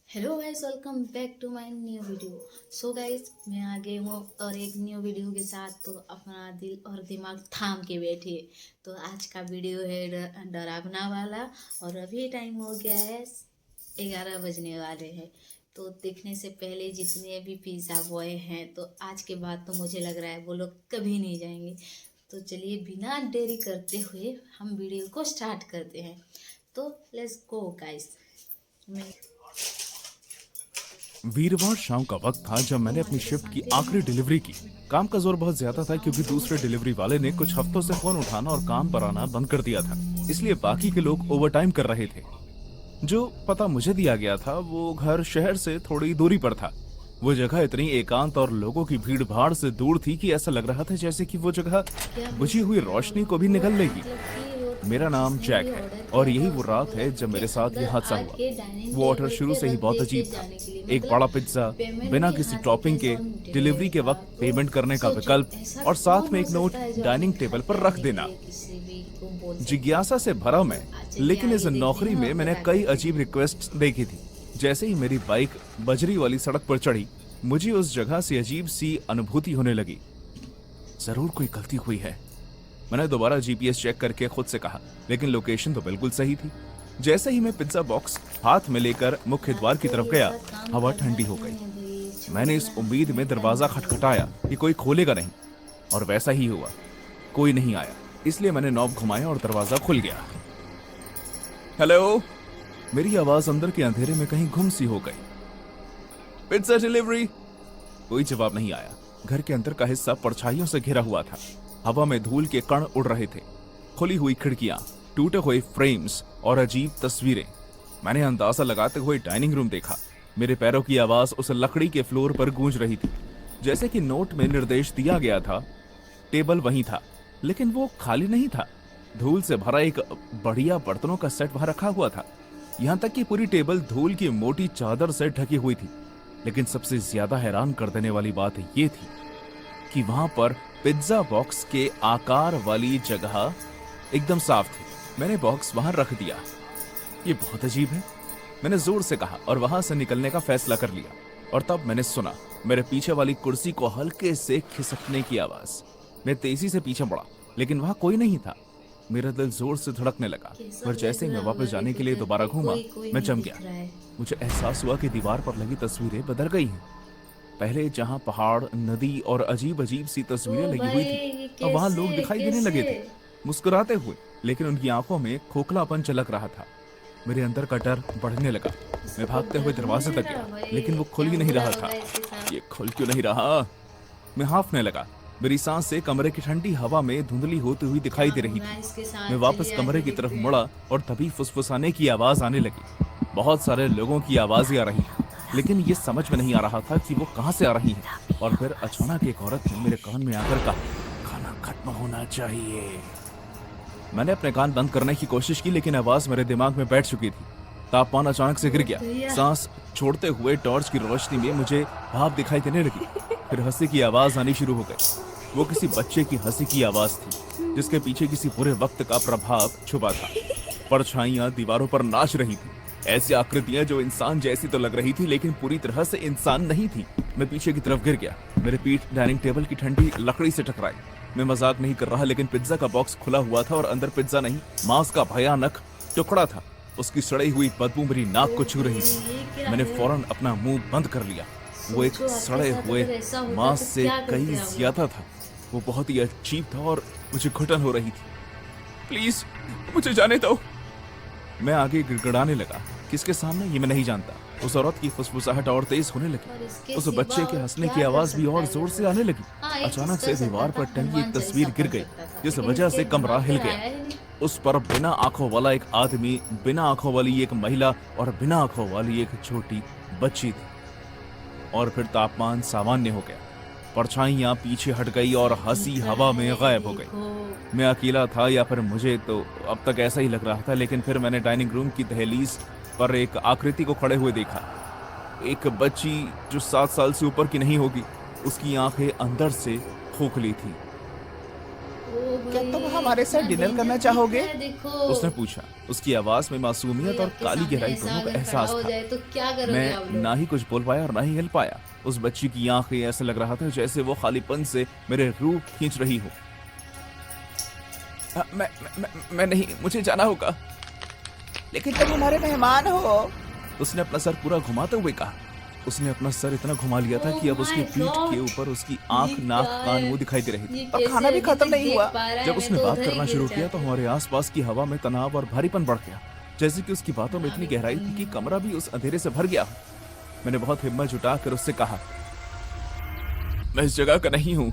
Hello guys, welcome back to my new video. So guys, मैं आ गई हूँ और एक न्यू वीडियो के साथ। तो अपना दिल और दिमाग थाम के बैठिए। तो आज का वीडियो है डरावना वाला। और अभी टाइम हो गया है 11 बजने वाले हैं। तो देखने से पहले जितने भी पिज़्ज़ा बॉय हैं, तो आज के बाद तो मुझे लग रहा है वो लोग कभी नहीं जाएंगे। तो चलिए बिना देरी करते हुए हम वीडियो को स्टार्ट करते हैं। तो लेट्स गो गाइस। मैं वीरवार शाम का वक्त था जब मैंने अपनी शिफ्ट की आखिरी डिलीवरी की। काम का जोर बहुत ज्यादा था क्योंकि दूसरे डिलीवरी वाले ने कुछ हफ्तों से फोन उठाना और काम पर आना बंद कर दिया था। इसलिए बाकी के लोग ओवरटाइम कर रहे थे। जो पता मुझे दिया गया था वो घर शहर से थोड़ी दूरी पर था। वो जगह इतनी एकांत और लोगों की भीड़ भाड़ से दूर थी कि ऐसा लग रहा था जैसे कि वो जगह क्या हो बुझी हुई सकता है? रोशनी को भी निगल लेगी। मतलब कि मेरा नाम उसने जैक भी है ऑर्डर और किया यही था वो उसने रात है घर जब के मेरे साथ ये अंदर हादसा हुआ। आके डाइनिंग वो ऑर्डर टेबल शुरू पे से ही रख बहुत देके अजीब था। जाने के लिए, एक बड़ा मतलब पिज्जा, पेमेंट बिना भी किसी हाथ से टॉपिंग कैश के, ऑन डिलीवरी डिलीवरी के था। वक्त तो पेमेंट करने का सोचो विकल्प ऐसा और कौन साथ में हो एक नोट सकता है जो डाइनिंग अपने घर टेबल पे पर रख आने के देना। लिए किसी भी को बोल सके। जिज्ञासा से भरा मैं, तो चलिए लेकिन इस आइए देखते नौकरी हैं में और मैंने क्या कई करते अजीब हैं। रिक्वेस्ट देखी थी। जैसे ही मेरी बाइक बजरी वाली सड़क पर चढ़ी, मुझे उस जगह से अजीब सी अनुभूति होने लगी। जरूर कोई गलती हुई है। मैंने दोबारा जीपीएस चेक करके खुद से कहा, लेकिन लोकेशन तो बिल्कुल सही थी। जैसे ही मैं पिज्जा बॉक्स हाथ में लेकर मुख्य द्वार रात की को तरफ ये गया, सब काम हवा करना ठंडी हो नहीं गई। है भाई, मैंने इस छोड़ना उम्मीद में नहीं दरवाजा करना खटखटाया चाहिए। कि कोई खोलेगा नहीं, और वैसा ही हुआ। कोई नहीं आया, इसलिए मैंने नॉब घुमाया और दरवाजा खुल गया। हेलो। मेरी आवाज अंदर के अंधेरे में कहीं गुम सी हो गई। Pizza delivery. कोई जवाब नहीं आया। घर के अंदर का हिस्सा परछाइयों से घिरा हुआ था। हवा में धूल के कण उड़ रहे थे। खुली हुई खिड़कियां, टूटे हुए फ्रेम्स और अजीब तस्वीरें। मैंने अंदाजा लगाते हुए डाइनिंग रूम देखा। मेरे पैरों की आवाज उस लकड़ी के फ्लोर पर गूंज रही थी। जैसे कि नोट में निर्देश दिया गया था। टेबल वहीं था, लेकिन वो खाली नहीं था। धूल से भरा एक बढ़िया बर्तनों का सेट वहां रखा हुआ था। यहां तक कि पूरी टेबल धूल की मोटी चादर से ढकी हुई थी। लेकिन सबसे ज्यादा हैरान कर देने वाली बात यह थी कि वहां पर पिज्जा बॉक्स के आकार वाली जगह एकदम साफ थी। मैंने बॉक्स वहां रख दिया। ये बहुत अजीब है, मैंने जोर से कहा और वहां से निकलने का फैसला कर लिया। और तब मैंने सुना मेरे पीछे वाली कुर्सी को हल्के से खिसकने की आवाज। मैं तेजी से पीछे बढ़ा, लेकिन वहां कोई नहीं था। मेरा दिल जोर से धड़कने लगा। कैसा पर लग जैसे ही मैं रहा होगा वापस कि जाने के लिए घर दोबारा पे घूमा, कोई कोई मैं नहीं जम दिख गया। रहा है। मुझे एहसास हुआ कि दीवार पर लगी तस्वीरें बदल गई हैं। पहले जहां पहाड़, नदी और अजीब अजीब सी तस्वीरें तो लगी भाई हुई थी, ये अब वहां कैसे लोग दिखाई देने कैसे? लगे थे, मुस्कुराते हुए, लेकिन उनकी आंखों में खोखलापन झलक रहा था। मेरे अंदर का डर बढ़ने लगा। मैं इसको भागते हुए डर नहीं दरवाजे लग तक रहा गया, लेकिन भाई? वो खुल क्या ही नहीं हुआ रहा होगा था। इसके साथ? ये खुल क्यों नहीं रहा? मैं हाँफने लगा। मेरी सांसें कमरे की ठंडी हवा में धुंधली होती हुई क्या दिखाई दे रही होगा थी। इसके मैं साथ? वापस चलिए कमरे आगे की तरफ देखते मुड़ा हैं। और तभी फुसफुसाने की आवाज आने लगी। बहुत सारे लोगों की आवाजें आ रही थी, लेकिन ये समझ में नहीं आ रहा था कि वो कहां से आ रही हैं। और फिर अचानक एक औरत ने मेरे कान में आकर कहा, खाना खत्म होना चाहिए। मैंने अपने कान बंद करने की कोशिश की, लेकिन आवाज मेरे दिमाग में बैठ चुकी थी। तापमान अचानक से गिर ओ गया। भैया। सांस छोड़ते हुए टॉर्च की रोशनी में मुझे भाप दिखाई देने लगी। फिर हंसी की आवाज आनी शुरू हो गई। वो किसी बच्चे की हंसी की आवाज थी, जिसके पीछे किसी बुरे वक्त का प्रभाव छुपा था। परछाइयां दीवारों पर नाच रही थी। ऐसी आकृतियां जो इंसान जैसी तो लग रही थी, लेकिन पूरी तरह से इंसान नहीं थी। मैं पीछे की तरफ गिर गया। मेरी पीठ डाइनिंग टेबल की ठंडी लकड़ी से टकराई। मैं मजाक नहीं कर रहा, लेकिन पिज्जा का बॉक्स खुला हुआ था और अंदर पिज्जा नहीं, मांस का भयानक टुकड़ा था। उसकी सड़ी हुई बदबू मेरी नाक ओ को छू रही भाई, थी। ये क्या मैंने है? फौरन अपना मुंह बंद कर लिया। वो एक सोचो आपके सड़े साथ हुए अगर ऐसा होता मांस तो से क्या कई करते आप लोग? ज्यादा था। वो बहुत ही अजीब था और मुझे घुटन हो रही थी। प्लीज मुझे जाने दो। मैं आगे गिड़गिड़ाने लगा। किसके सामने ये मैं नहीं जानता। उस औरत की फुसफुसाहट और तेज होने और लगी। इसके उस सिवा बच्चे के और हंसने क्या की कर आवाज भी सकता और है ये जोर से लोग? आने लगी। हाँ, एक चीज अचानक कर से सकता दीवार था, पर टंगी एक हनुमान चालीसा तस्वीर गिर पढ़ गई, सकता था, जिस लेकिन वजह इसके से कमरा दिमाग हिल पर गया। आया ही नहीं। उस पर बिना आंखों वाला एक आदमी, बिना आंखों वाली एक महिला और बिना आंखों वाली एक छोटी बच्ची थी। और फिर तापमान सामान्य हो गया। परछाइयां पीछे हट गई और ऐसा हंसी दिख रहा हवा में है गायब हो गई। देखो। मैं अकेला था, या फिर मुझे तो अब तक ऐसा ही लग रहा था, लेकिन फिर मैंने डाइनिंग रूम की दहलीज पर एक आकृति को खड़े हुए देखा। एक बच्ची जो 7 साल से ऊपर की नहीं होगी। उसकी आंखें अंदर से खोखली थी। ओ क्या तुम भाई, हमारे साथ इतना डिनर करना danger चाहोगे? दिख रहा है, देखो। उसने पूछा। उसकी आवाज में मासूमियत कोई और आपके काली सामने गहराई ऐसा दोनों का अगर खड़ा एहसास हो था। जाए तो क्या करोगे आप मैं लोग? ना ही कुछ बोल पाया और ना ही हिल पाया। उस बच्ची की आंखें ऐसे लग रहा था जैसे वो खालीपन से मेरे रूह खींच रही हो। मैं नहीं, मुझे जाना होगा। लेकिन तुम हमारे मेहमान हो, उसने अपना सर पूरा घुमाते हुए कहा। उसने अपना सर इतना घुमा लिया था कि ओह अब उसकी माय पीठ के गॉड, ऊपर उसकी ये आंख, क्या नाक, कान, है? मुंह दिखाई दे रही थी। ये और कैसे खाना भी अभी खत्म तक नहीं देख हुआ। पा रहा जब है? मैं उसने तो बात उधर ही करना गिर शुरू किया तो जाती। हमारे आसपास की हवा में तनाव और भारीपन बढ़ गया। जैसे कि उसकी बातों में इतनी गहराई थी कि कमरा भी उस अंधेरे से भर गया हो। मैंने बहुत हिम्मत जुटाकर उससे कहा, मैं इस जगह का नहीं हूं।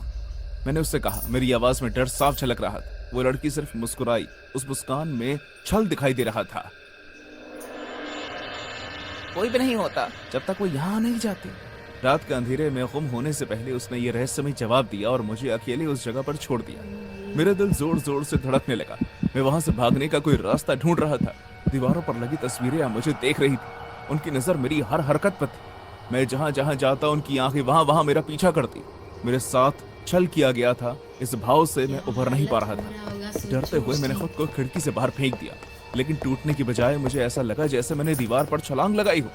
मैंने उससे कहा। मेरी आवाज में डर साफ झलक रहा था। वो लड़की सिर्फ मुस्कुराई। उस मुस्कान में छल दिखाई दे रहा था। कोई भी नहीं होता जब तक वो यहाँ नहीं जाते। रात के अंधेरे में गुम होने से पहले उसने ये रहस्यमय जवाब दिया और मुझे अकेले उस जगह पर छोड़ दिया। मेरा दिल जोर जोर से धड़कने लगा। मैं वहां से भागने का कोई रास्ता ढूंढ रहा था। दीवारों पर लगी तस्वीरें अब मुझे देख रही थी। उनकी नजर मेरी हर हरकत पर थी। मैं जहां जहां जाता उनकी आंखें वहां वहां मेरा पीछा करती। मेरे साथ छल किया गया था, इस भाव से मैं क्या उभर नहीं पा हालत रहा हो था। रहा होगा, डरते सोचो हुए उस मैंने टाइम। खुद को खिड़की से बाहर फेंक दिया। लेकिन टूटने की बजाय मुझे ऐसा लगा जैसे मैंने दीवार पर छलांग लगाई हो,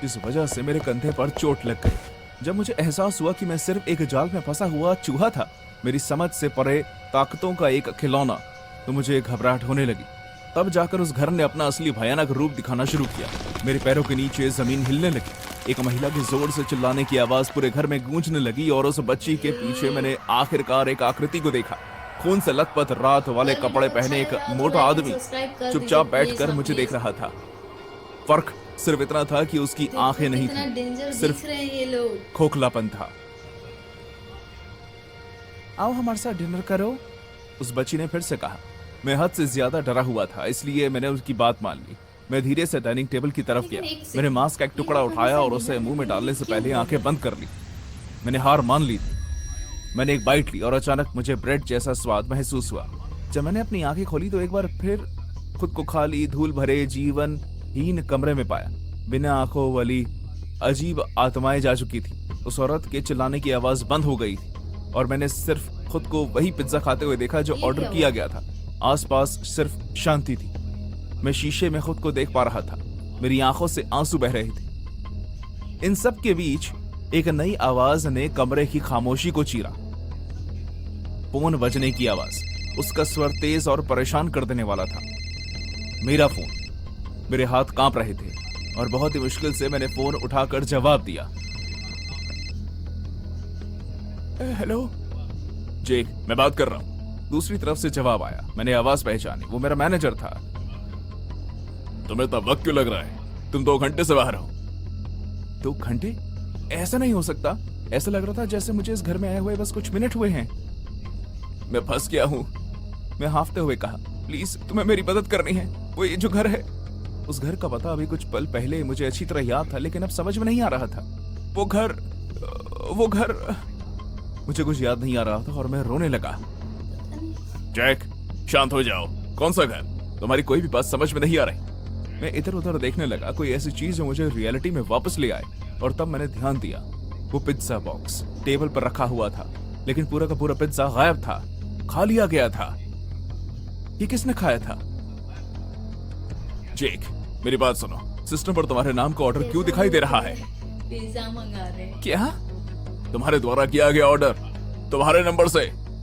जिस वजह से मेरे कंधे पर चोट लग गई। जब मुझे एहसास हुआ कि मैं सिर्फ एक जाल में फंसा हुआ चूहा था, मेरी समझ से परे ताकतों का एक खिलौना, तो मुझे घबराहट होने लगी। तब जाकर उस घर ने अपना असली भयानक रूप दिखाना शुरू किया। मेरे पैरों के नीचे जमीन हिलने लगी। एक महिला के जोर से चिल्लाने की आवाज पूरे घर में गूंजने लगी और उस बच्ची के पीछे मैंने आखिरकार एक आकृति को देखा। खून से लथपथ रात वाले अगर वीडियो कपड़े अच्छा पहने एक लगा तो मोटा लाइक एंड आदमी सब्सक्राइब कर दीजिए चुपचाप प्लीज, बैठकर हाँ मुझे देख प्लीज। रहा था। फर्क सिर्फ इतना था कि उसकी देखो आंखें नहीं कितना थी, डेंजर सिर्फ दिख रहे हैं ये लोग। खोखलापन था। आओ हमारे साथ डिनर करो, उस बच्ची ने फिर से कहा। मैं हद से ज्यादा डरा हुआ था, इसलिए मैंने उसकी बात मान ली। मैं धीरे से डाइनिंग टेबल की तरफ लेकिन गया। एक मैंने सेकंड, मांस का एक ये टुकड़ा लोग उठाया हमेशा और उसे डिनर मुंह में करने डालने से क्यों पहले आंखें बोले? बंद कर ली। मैंने हार मान ली थी। मैंने एक बाइट ली और अचानक मुझे ब्रेड जैसा स्वाद महसूस हुआ। जब मैंने अपनी आंखें खोली तो एक बार फिर खुद को खाली, धूल भरे, जीवनहीन कमरे में पाया। बिना आंखों वाली अजीब आत्माएं जा चुकी थी। उस औरत के चिल्लाने की आवाज बंद हो गई थी और मैंने सिर्फ खुद को वही पिज्जा खाते हुए देखा जो ये ऑर्डर क्या किया हुआ? गया था। आसपास सिर्फ शांति थी। मैं शीशे में खुद को देख पा रहा था। मेरी आंखों से आंसू बह रहे थे। इन सब के बीच एक नई आवाज ने कमरे की खामोशी को चीरा। फोन बजने की आवाज। उसका स्वर तेज और परेशान कर देने वाला था। मेरा फोन। मेरे हाथ कांप रहे थे और बहुत ही मुश्किल से मैंने फोन उठाकर जवाब दिया। हेलो जेक, मैं बात कर रहा हूँ। दूसरी तरफ से जवाब आया। मैंने आवाज पहचानी। वो मेरा मैनेजर था। तुम्हें इतना वक्त क्यों लग रहा है? तुम 2 घंटे से बाहर हो। 2 घंटे? ऐसा नहीं हो सकता। ऐसा लग रहा था जैसे मुझे इस घर में आए हुए बस कुछ मिनट हुए हैं। मैं फंस गया हूँ, मैं हांफते हुए कहा। प्लीज तुम्हें मेरी मदद करनी है। वो ये जो घर है, उस घर का पता अभी कुछ पल पहले मुझे अच्छी तरह याद था, लेकिन अब समझ में नहीं आ रहा था। वो घर मुझे कुछ याद नहीं आ रहा था और मैं रोने लगा। पता नहीं। जैक, शांत हो जाओ। कौन सा घर? तुम्हारी कोई भी बात समझ में नहीं आ रही। मैं इधर उधर देखने लगा, कोई ऐसी चीज जो मुझे रियलिटी में वापस ले आए। और तब मैंने ध्यान दिया। वो पिज्जा बॉक्स टेबल पर रखा हुआ था, लेकिन पूरा का पूरा पिज्जा गायब था, खा लिया गया था। ये किसने खाया था? जेक, मेरी बात सुनो। सिस्टम पर तुम्हारे नाम का ऑर्डर क्यों दिखाई दे रहा है? पिज्जा मंगा रहे हैं। क्या? तुम्हारे द्वारा किया गया ऑर्डर तुम्हारे नंबर से?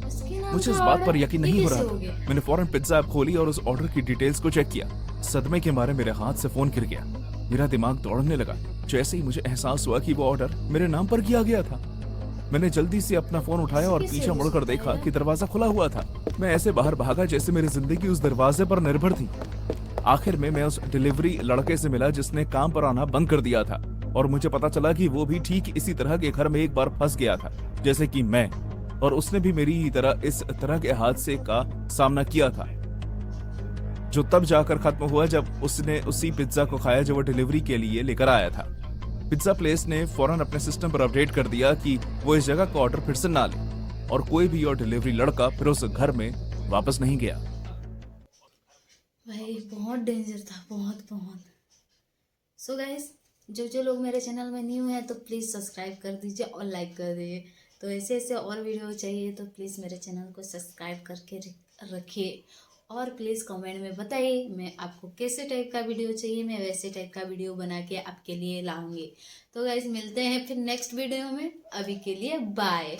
उसके नाम मुझे इस का बात पर ऑर्डर? यकीन ये नहीं हो कैसे रहा था। गया? मैंने फौरन पिज्जा ऐप खोली और उस ऑर्डर की डिटेल्स को चेक किया। सदमे के मारे मेरे हाथ से फोन गिर गया। मेरा दिमाग दौड़ने लगा जैसे ही मुझे एहसास हुआ कि वो ऑर्डर मेरे नाम पर किया गया था। मैंने जल्दी से अपना फोन उठाया और कैसे पीछे हो मुड़कर सकता देखा है? कि दरवाजा खुला हुआ था। मैं ऐसे बाहर भागा जैसे मेरी जिंदगी उस दरवाजे पर निर्भर थी। आखिर में मैं उस डिलीवरी लड़के से मिला जिसने काम पर आना बंद कर दिया था, और मुझे पता चला कि वो भी ठीक इसी तरह के घर में एक बार फंस गया था जैसे कि मैं, और उसने भी मेरी ही तरह इस तरह के हादसे का सामना किया था, जो तब जाकर खत्म हुआ जब उसने उसी पिज्जा को खाया जो वो डिलीवरी के लिए लेकर आया था। पिज्जा प्लेस ने फौरन अपने सिस्टम पर अपडेट कर दिया कि वो इस जगह का ऑर्डर फिर से ना ले, और कोई भी और डिलीवरी लड़का फिर उस घर में वापस नहीं गया। भाई बहुत डेंजर था, बहुत बहुत। सो गाइस, जो लोग मेरे चैनल में न्यू हैं तो प्लीज़ सब्सक्राइब कर दीजिए और लाइक कर दीजिए। तो ऐसे ऐसे और वीडियो चाहिए तो प्लीज़ मेरे चैनल को सब्सक्राइब करके रखिए और प्लीज़ कमेंट में बताइए मैं आपको कैसे टाइप का वीडियो चाहिए, मैं वैसे टाइप का वीडियो बना के आपके लिए लाऊंगी। तो गाइस मिलते हैं फिर नेक्स्ट वीडियो में, अभी के लिए बाय।